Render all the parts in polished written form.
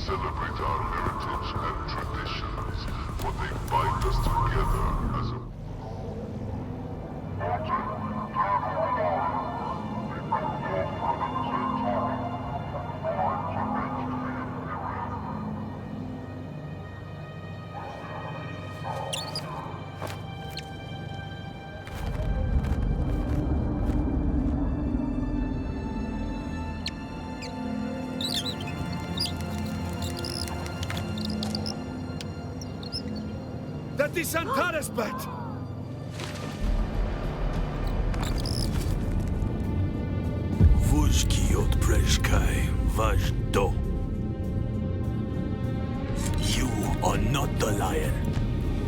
celebrate our heritage and traditions, for they bind us together as a... That is Antara's bat! Вожги от прежкай ваш до. You are not the lion,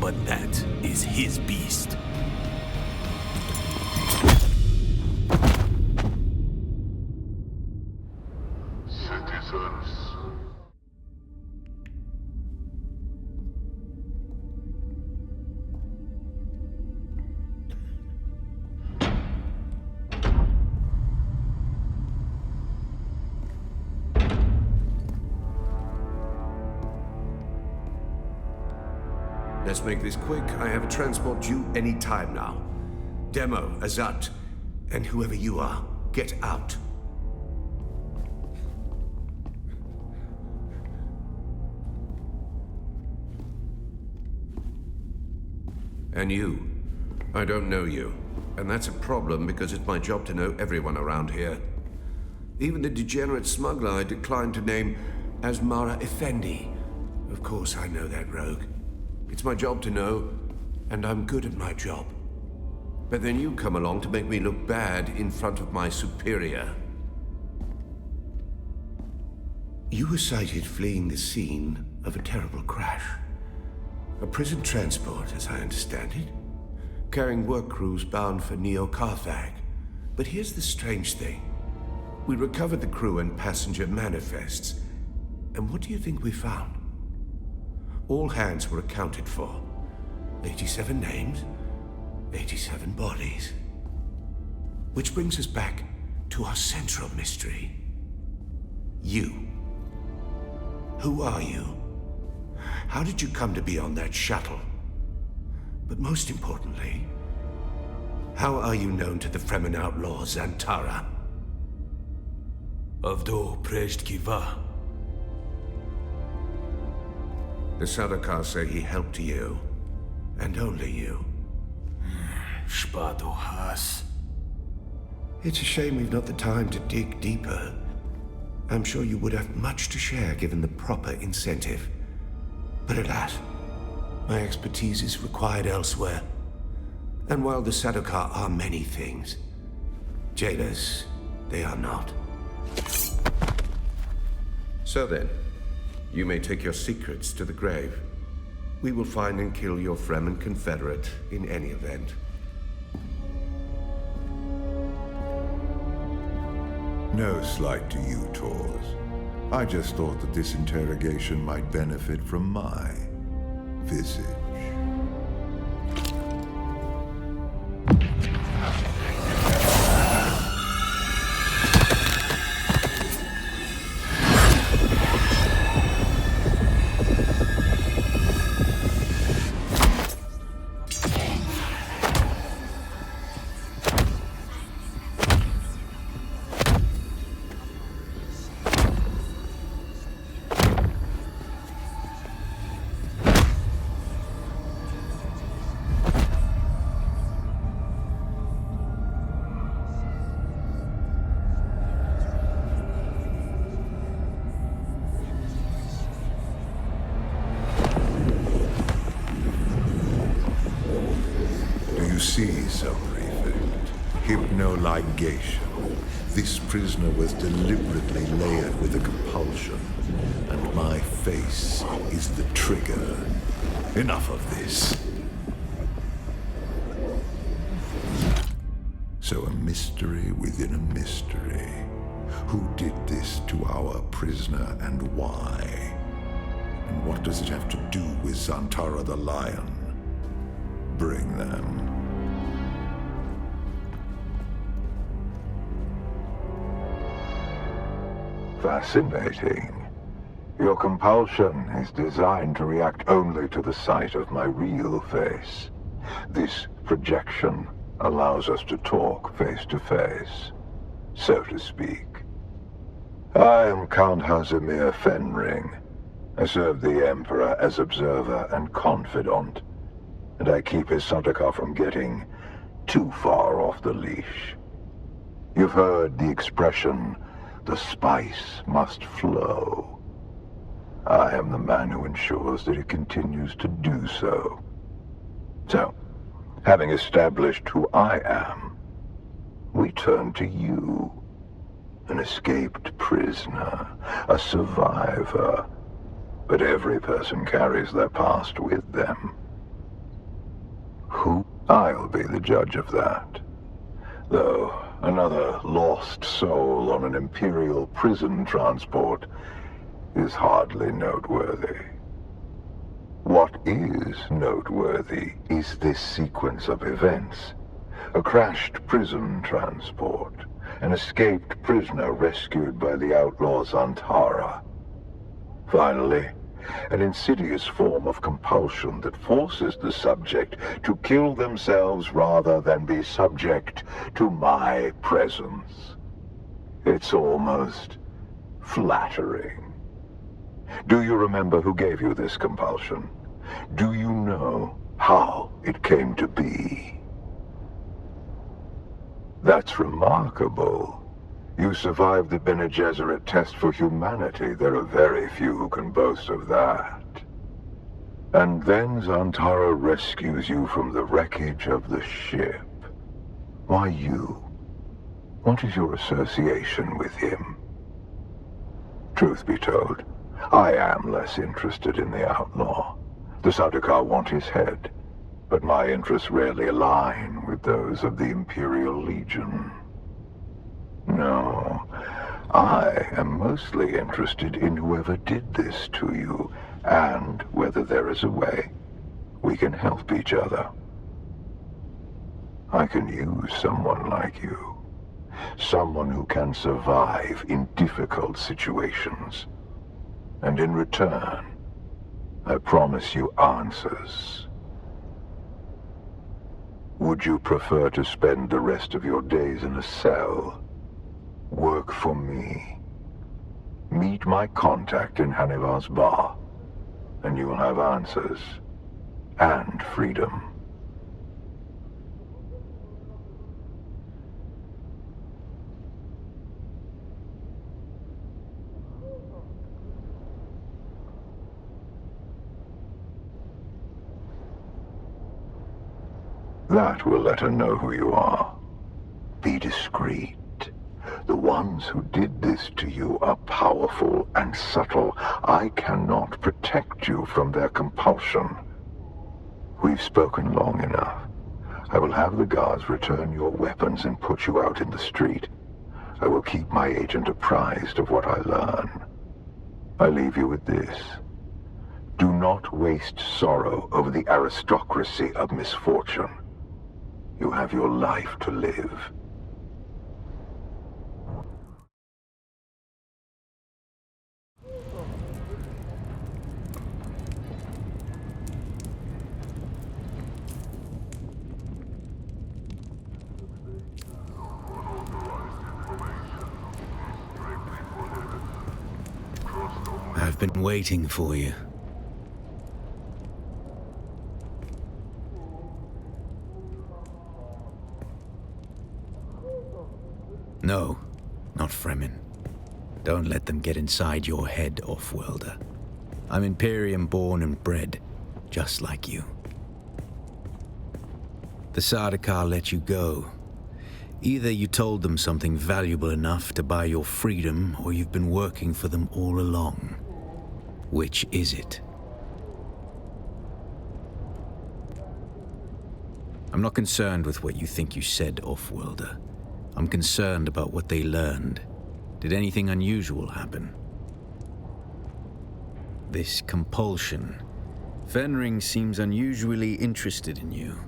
but that is his beast. Citizens. Let's make this quick. I have a transport due any time now. Demo, Azat, and whoever you are, get out. And you. I don't know you. And that's a problem because it's my job to know everyone around here. Even the degenerate smuggler I declined to name as Mara Effendi. Of course I know that rogue. It's my job to know, and I'm good at my job. But then you come along to make me look bad in front of my superior. You were sighted fleeing the scene of a terrible crash. A prison transport, as I understand it, carrying work crews bound for Neo-Carthag. But here's the strange thing. We recovered the crew and passenger manifests. And what do you think we found? All hands were accounted for. 87 names, 87 bodies. Which brings us back to our central mystery. You. Who are you? How did you come to be on that shuttle? But most importantly, how are you known to the Fremen outlaw Zantara? Avdo Prejdkiva. The Sardaukar say he helped you, and only you. Shpado has. It's a shame we've not the time to dig deeper. I'm sure you would have much to share given the proper incentive. But alas, my expertise is required elsewhere. And while the Sardaukar are many things, jailers, they are not. So then, you may take your secrets to the grave. We will find and kill your Fremen confederate in any event. No slight to you, Tors. I just thought that this interrogation might benefit from my visage. Hypnoligation. This prisoner was deliberately layered with a compulsion, and my face is the trigger. Enough of this. So a mystery within a mystery. Who did this to our prisoner and why? And what does it have to do with Zantara the Lion? Bring them. Fascinating. Your compulsion is designed to react only to the sight of my real face. This projection allows us to talk face to face, so to speak. I am Count Hazimir Fenring. I serve the Emperor as observer and confidant, and I keep his Sardaukar from getting too far off the leash. You've heard the expression, the spice must flow. I am the man who ensures that it continues to do so. So, having established who I am, we turn to you. An escaped prisoner, a survivor. But every person carries their past with them. Who? I'll be the judge of that. Though another lost soul on an Imperial prison transport is hardly noteworthy. What is noteworthy is this sequence of events. A crashed prison transport, an escaped prisoner rescued by the outlaw Zantara. Finally, an insidious form of compulsion that forces the subject to kill themselves rather than be subject to my presence. It's almost flattering. Do you remember who gave you this compulsion? Do you know how it came to be? That's remarkable. You survived the Bene Gesserit test for humanity. There are very few who can boast of that. And then Zantara rescues you from the wreckage of the ship. Why you? What is your association with him? Truth be told, I am less interested in the outlaw. The Sardaukar want his head, but my interests rarely align with those of the Imperial Legion. No, I am mostly interested in whoever did this to you, and whether there is a way we can help each other. I can use someone like you, someone who can survive in difficult situations. And in return, I promise you answers. Would you prefer to spend the rest of your days in a cell? Work for me. Meet my contact in Hanivar's bar, and you will have answers and freedom. That will let her know who you are. Be discreet. The ones who did this to you are powerful and subtle. I cannot protect you from their compulsion. We've spoken long enough. I will have the guards return your weapons and put you out in the street. I will keep my agent apprised of what I learn. I leave you with this. Do not waste sorrow over the aristocracy of misfortune. You have your life to live. I've been waiting for you. No, not Fremen. Don't let them get inside your head, off-worlder. I'm Imperium born and bred, just like you. The Sardaukar let you go. Either you told them something valuable enough to buy your freedom, or you've been working for them all along. Which is it? I'm not concerned with what you think you said, off-worlder. I'm concerned about what they learned. Did anything unusual happen? This compulsion. Fenring seems unusually interested in you.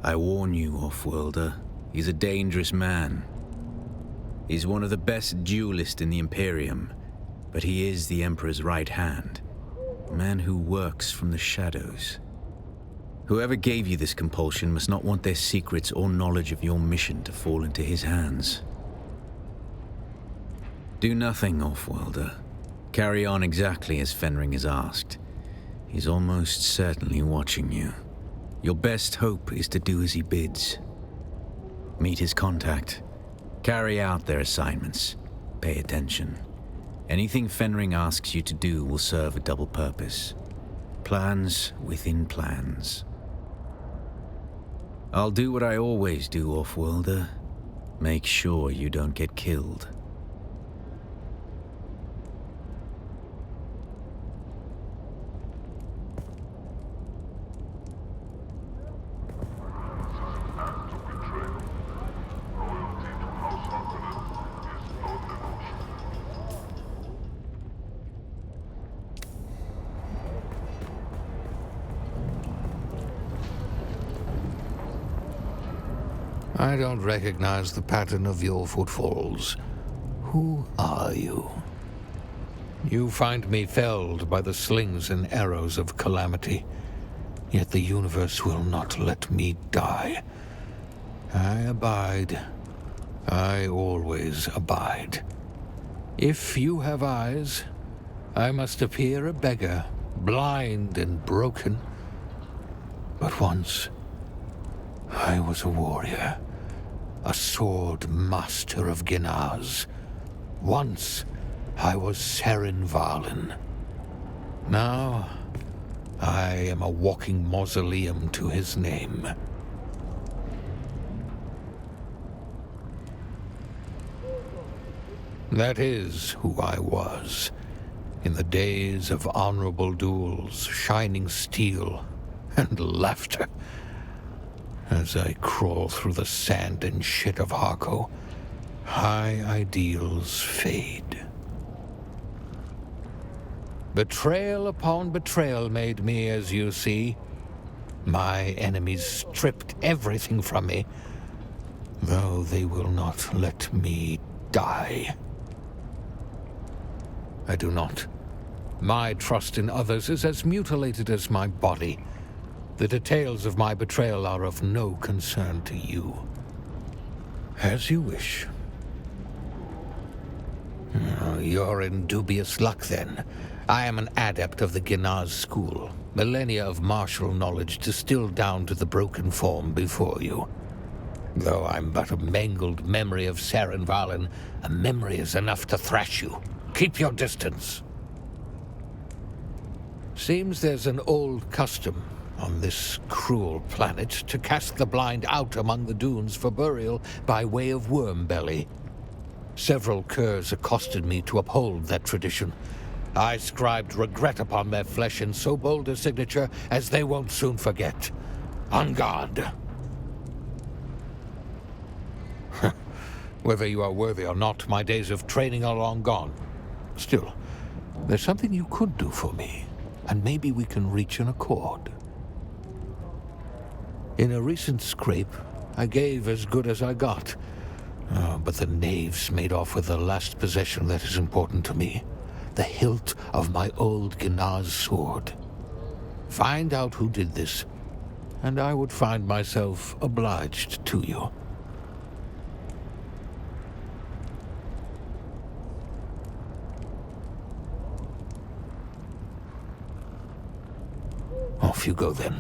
I warn you, off-worlder. He's a dangerous man. He's one of the best duelists in the Imperium, but he is the Emperor's right hand, a man who works from the shadows. Whoever gave you this compulsion must not want their secrets or knowledge of your mission to fall into his hands. Do nothing, Offworlder. Carry on exactly as Fenring has asked. He's almost certainly watching you. Your best hope is to do as he bids. Meet his contact. Carry out their assignments. Pay attention. Anything Fenring asks you to do will serve a double purpose. Plans within plans. I'll do what I always do, Offworlder. Make sure you don't get killed. Act of betrayal. Loyalty to House Harkonnenov is non-negotiable. I don't recognize the pattern of your footfalls. Who are you? You find me felled by the slings and arrows of calamity, yet the universe will not let me die. I abide. I always abide. If you have eyes, I must appear a beggar, blind and broken. But once, I was a warrior, a sword master of Ginaz. Once, I was Seren Valen. Now, I am a walking mausoleum to his name. That is who I was, in the days of honorable duels, shining steel, and laughter. As I crawl through the sand and shit of Harko, high ideals fade. Betrayal upon betrayal made me, as you see. My enemies stripped everything from me, though they will not let me die. I do not. My trust in others is as mutilated as my body. The details of my betrayal are of no concern to you. As you wish. You're in dubious luck, then. I am an adept of the Ginaz school. Millennia of martial knowledge distilled down to the broken form before you. Though I'm but a mangled memory of Seren Valen, a memory is enough to thrash you. Keep your distance. Seems there's an old custom on this cruel planet to cast the blind out among the dunes for burial by way of worm belly. Several curs accosted me to uphold that tradition. I scribed regret upon their flesh in so bold a signature as they won't soon forget. On guard. Whether you are worthy or not, my days of training are long gone. Still, there's something you could do for me, and maybe we can reach an accord. In a recent scrape, I gave as good as I got. But the knaves made off with the last possession that is important to me. The hilt of my old Ginaz sword. Find out who did this, and I would find myself obliged to you. Off you go, then.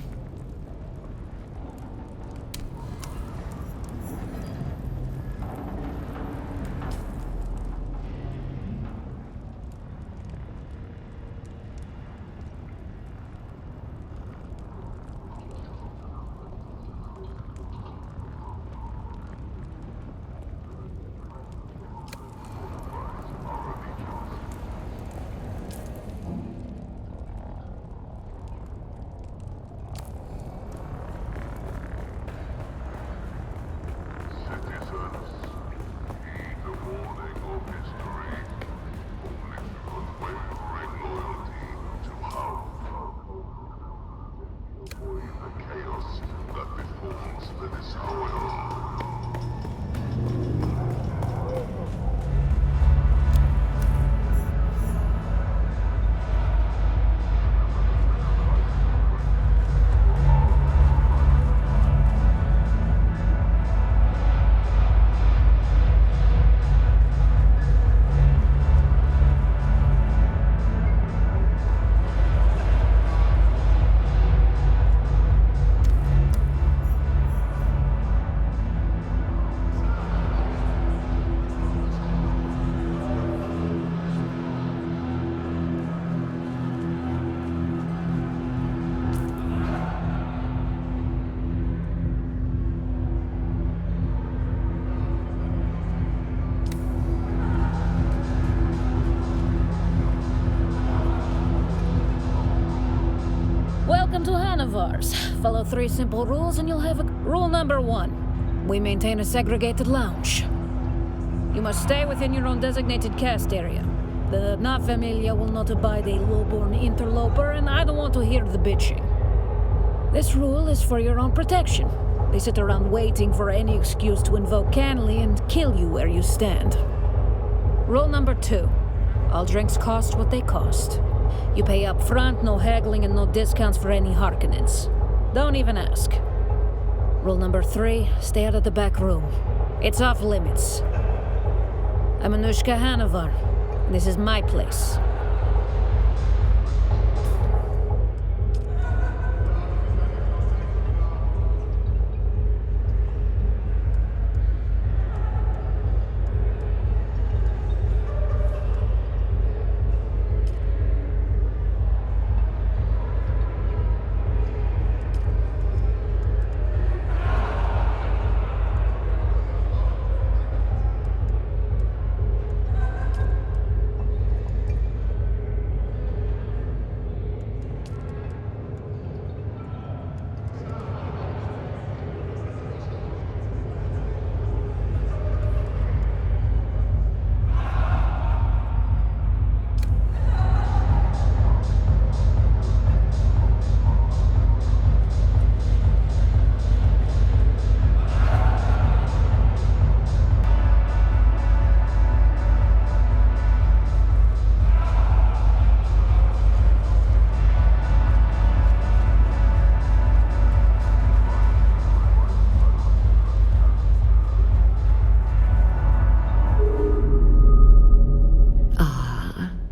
Welcome to Hanover's. Follow 3 simple rules and you'll have a... Rule number 1. We maintain a segregated lounge. You must stay within your own designated cast area. The not familiar will not abide a low-born interloper, and I don't want to hear the bitching. This rule is for your own protection. They sit around waiting for any excuse to invoke Canley and kill you where you stand. Rule number 2. All drinks cost what they cost. You pay up front, no haggling and no discounts for any Harkonnens. Don't even ask. Rule number 3, stay out of the back room. It's off limits. I'm Anushka Hanover. This is my place.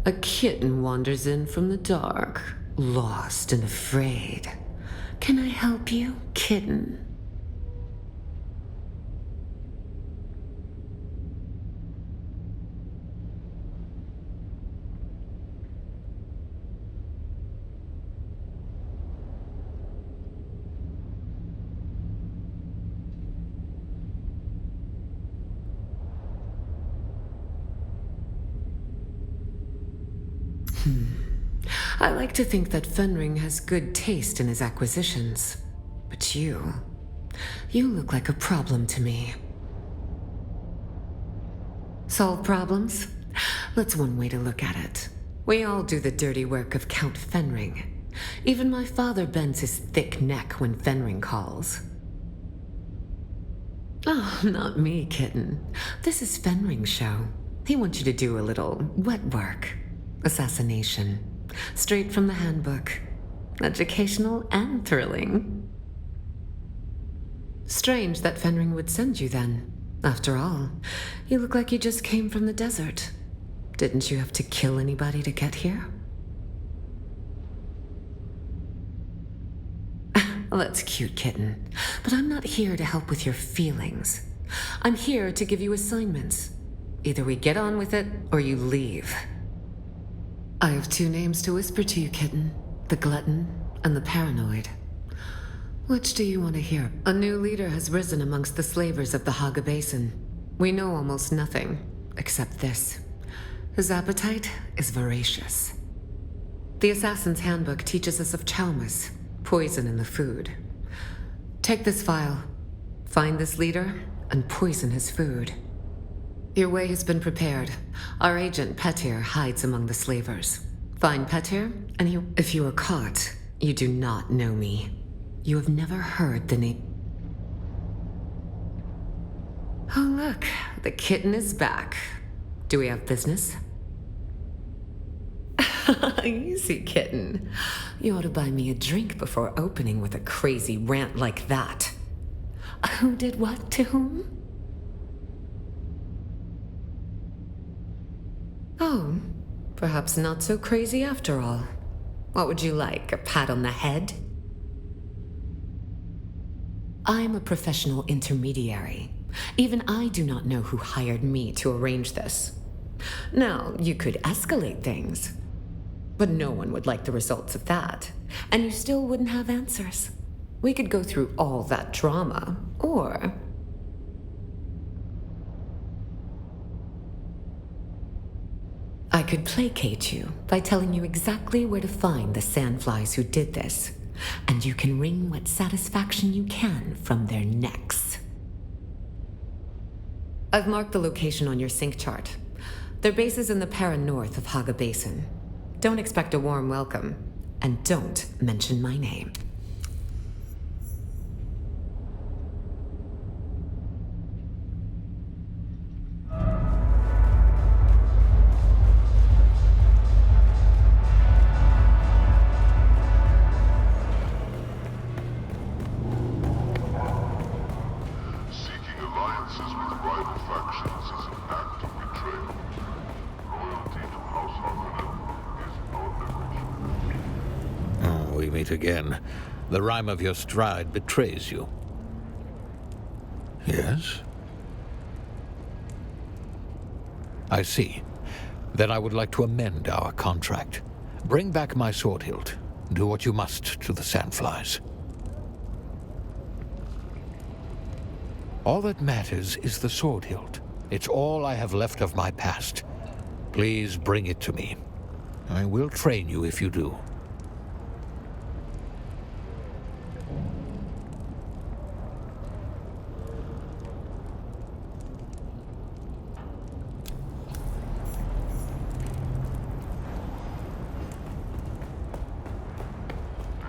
A kitten wanders in from the dark, lost and afraid. Can I help you, kitten? I like to think that Fenring has good taste in his acquisitions. But you look like a problem to me. Solve problems? That's one way to look at it. We all do the dirty work of Count Fenring. Even my father bends his thick neck when Fenring calls. Oh, not me, kitten. This is Fenring's show. He wants you to do a little wet work. Assassination. Straight from the handbook. Educational and thrilling. Strange that Fenring would send you then. After all, you look like you just came from the desert. Didn't you have to kill anybody to get here? Well, that's cute, kitten. But I'm not here to help with your feelings. I'm here to give you assignments. Either we get on with it, or you leave. I have 2 names to whisper to you, kitten. The glutton and the paranoid. Which do you want to hear? A new leader has risen amongst the slavers of the Haga Basin. We know almost nothing, except this. His appetite is voracious. The Assassin's Handbook teaches us of Chalmers, poison in the food. Take this file, find this leader, and poison his food. Your way has been prepared. Our agent, Petir, hides among the slavers. Find Petir, and if you are caught, you do not know me. You have never heard the name. Oh, look, the kitten is back. Do we have business? Easy, kitten. You ought to buy me a drink before opening with a crazy rant like that. Who did what to whom? Oh, perhaps not so crazy after all. What would you like, a pat on the head? I'm a professional intermediary. Even I do not know who hired me to arrange this. Now, you could escalate things, but no one would like the results of that, and you still wouldn't have answers. We could go through all that drama, or... I could placate you by telling you exactly where to find the sandflies who did this, and you can wring what satisfaction you can from their necks. I've marked the location on your sync chart. Their base is in the Para north of Haga Basin. Don't expect a warm welcome, and don't mention my name. Seeking alliances with rival factions is an act of betrayal. Loyalty to House Harkonnenov is non-negotiable. Oh, we meet again. The rhyme of your stride betrays you. Yes? I see. Then I would like to amend our contract. Bring back my sword hilt. Do what you must to the sandflies. All that matters is the sword hilt. It's all I have left of my past. Please bring it to me. I will train you if you do.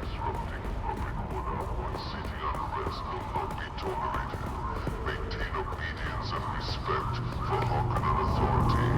Disrupting public order when city unrest will not be tolerated. Maintain obedience and respect for Harkonnen authority.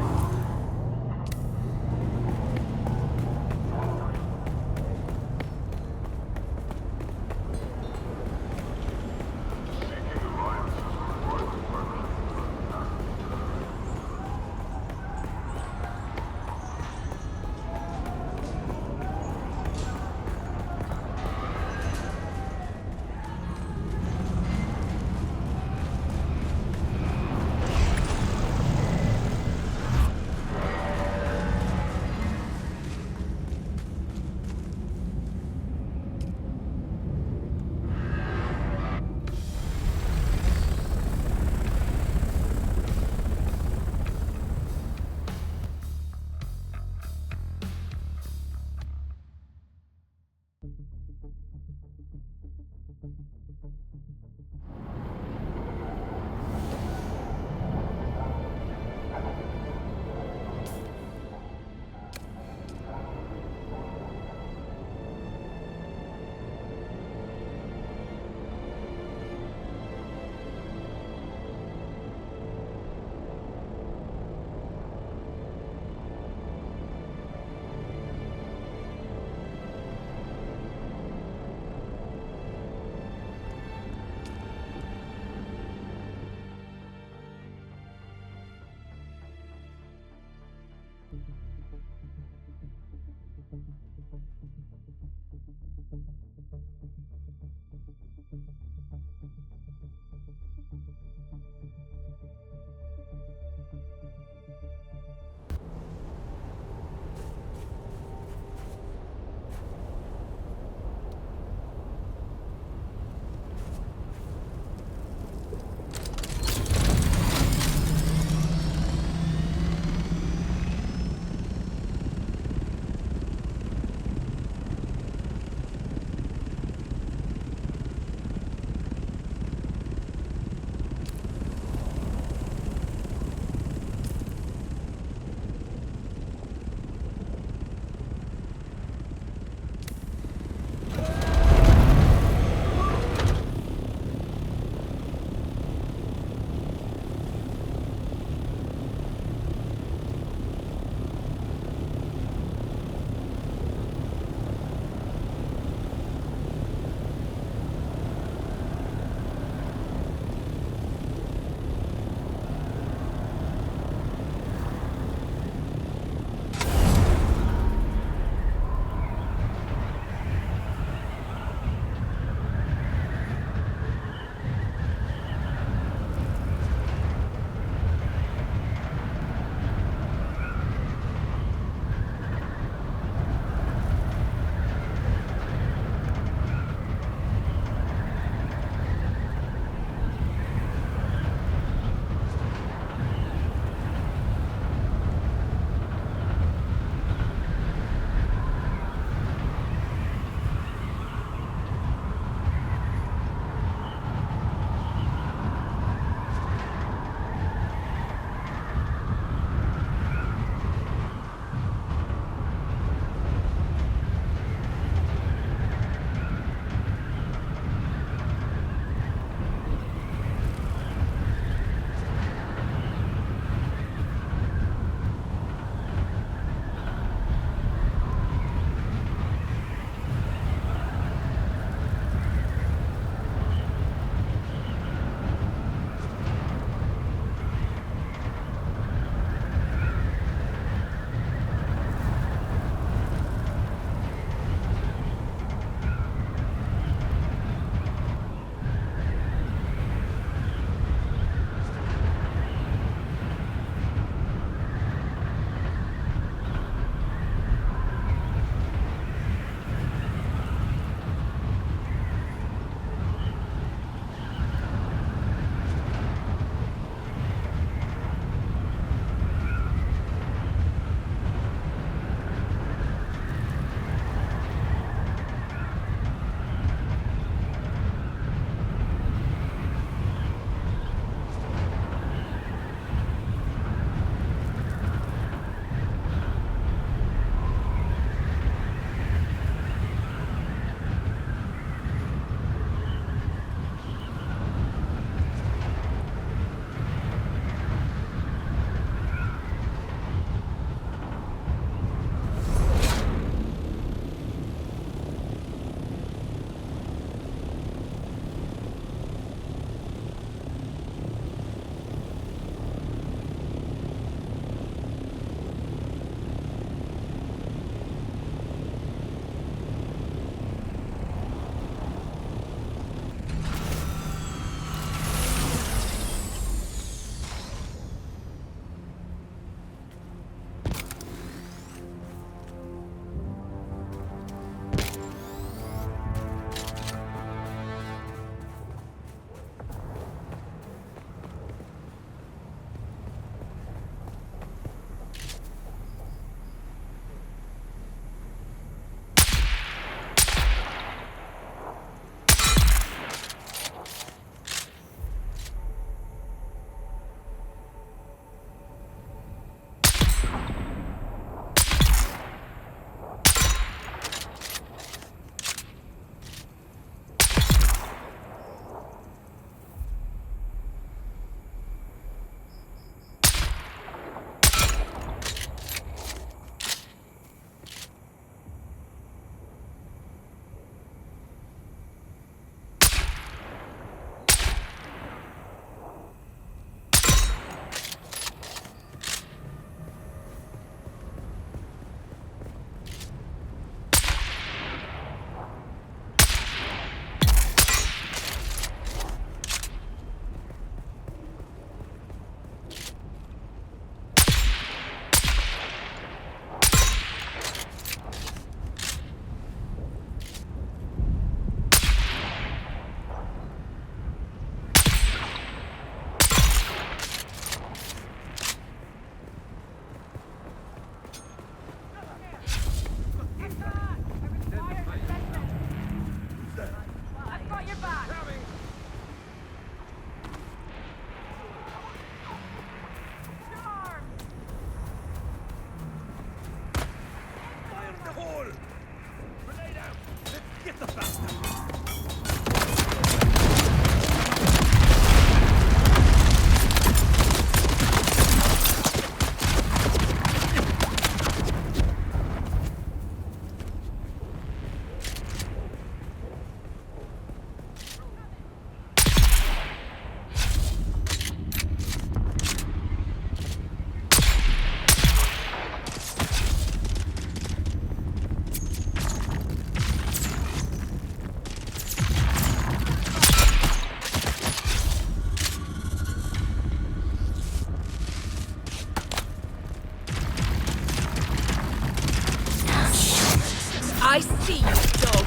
I see you, dog.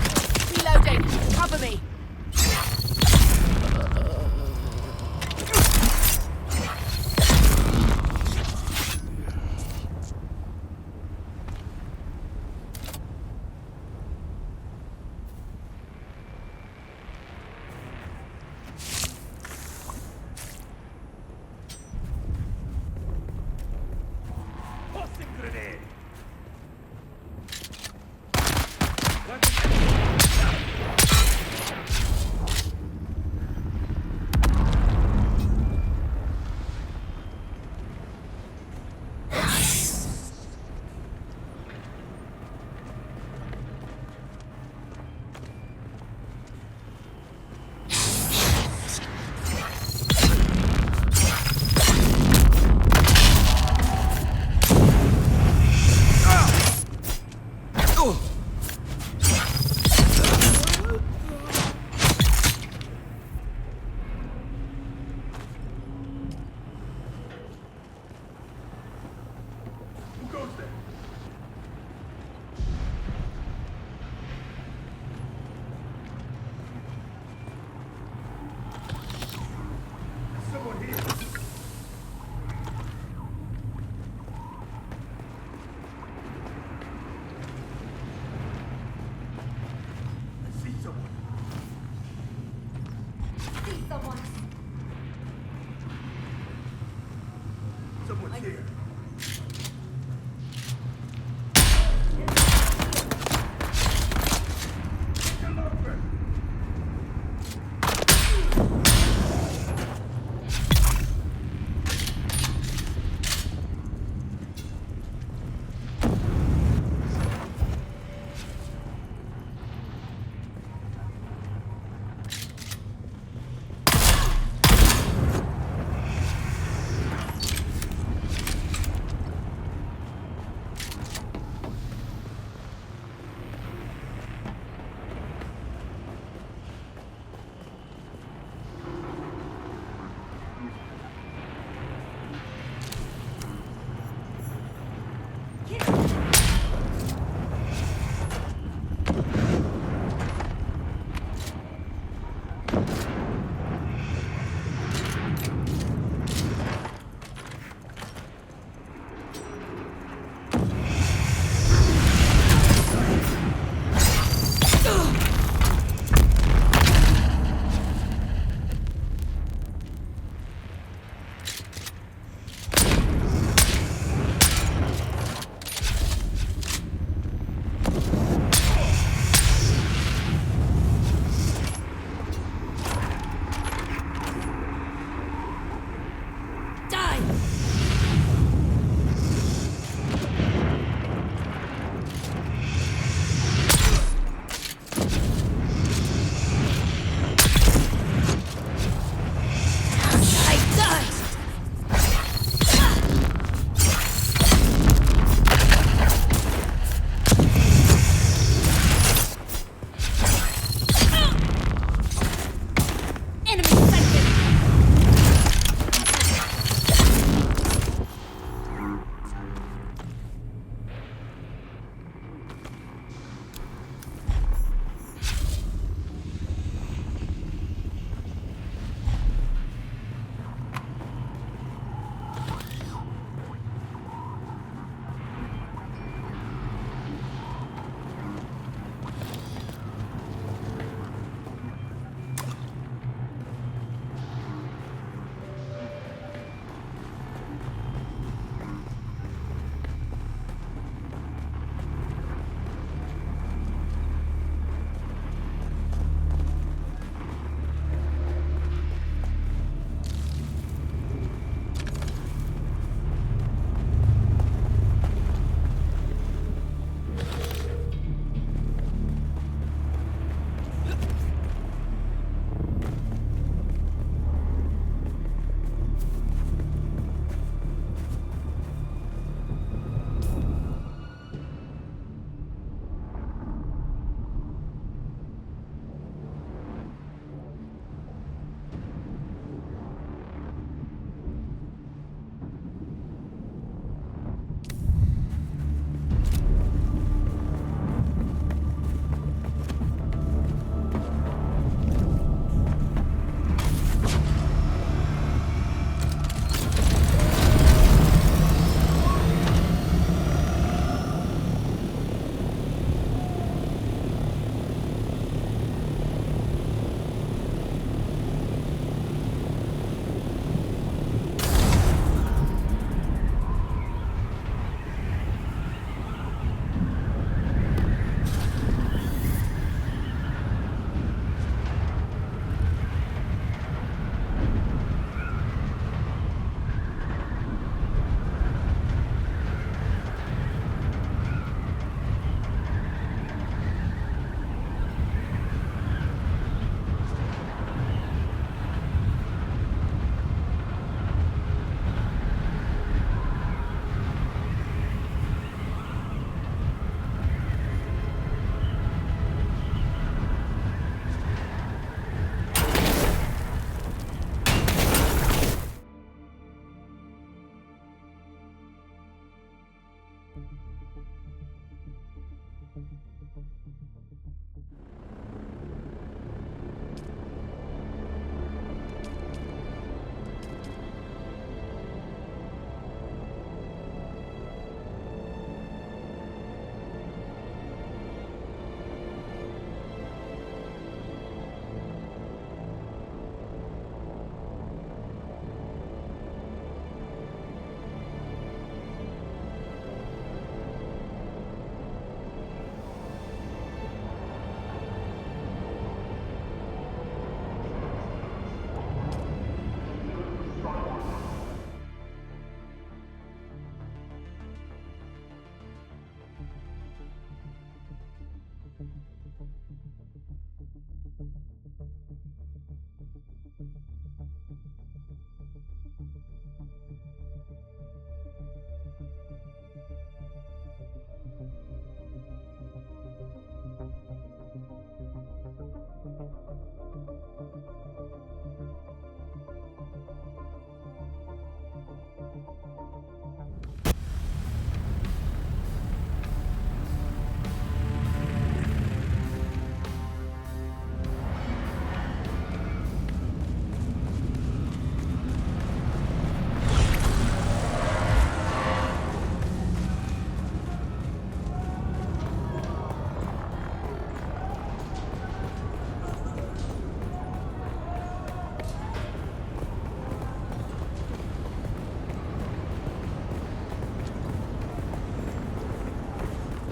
Reloading. Cover me.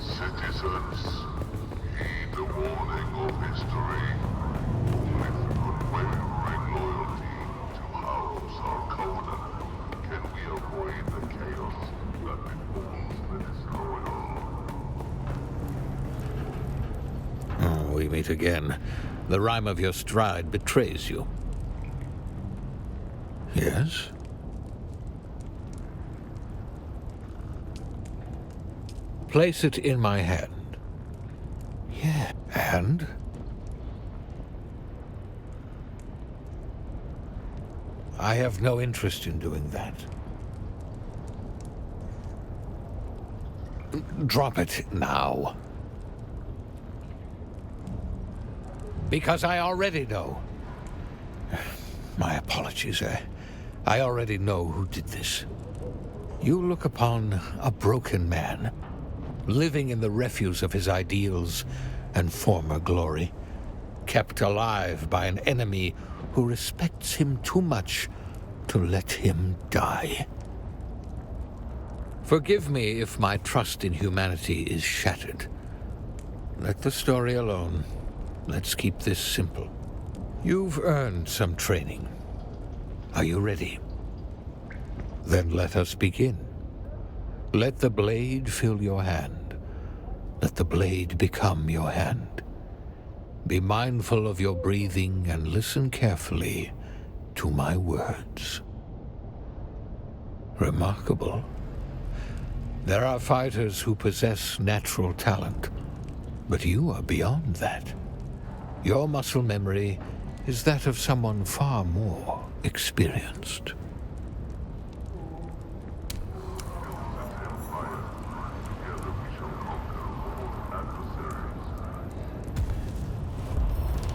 Citizens, heed the warning of history. With unwavering loyalty to House Harkonnenon can we avoid the chaos that befalls the destroyer. Oh, we meet again. The rhyme of your stride betrays you. Yes? Place it in my hand. Yeah, and? I have no interest in doing that. Drop it now. Because I already know. My apologies. I already know who did this. You look upon a broken man, living in the refuse of his ideals and former glory, kept alive by an enemy who respects him too much to let him die. Forgive me if my trust in humanity is shattered. Let the story alone. Let's keep this simple. You've earned some training. Are you ready? Then let us begin. Let the blade fill your hand. Let the blade become your hand. Be mindful of your breathing and listen carefully to my words. Remarkable. There are fighters who possess natural talent, but you are beyond that. Your muscle memory is that of someone far more experienced.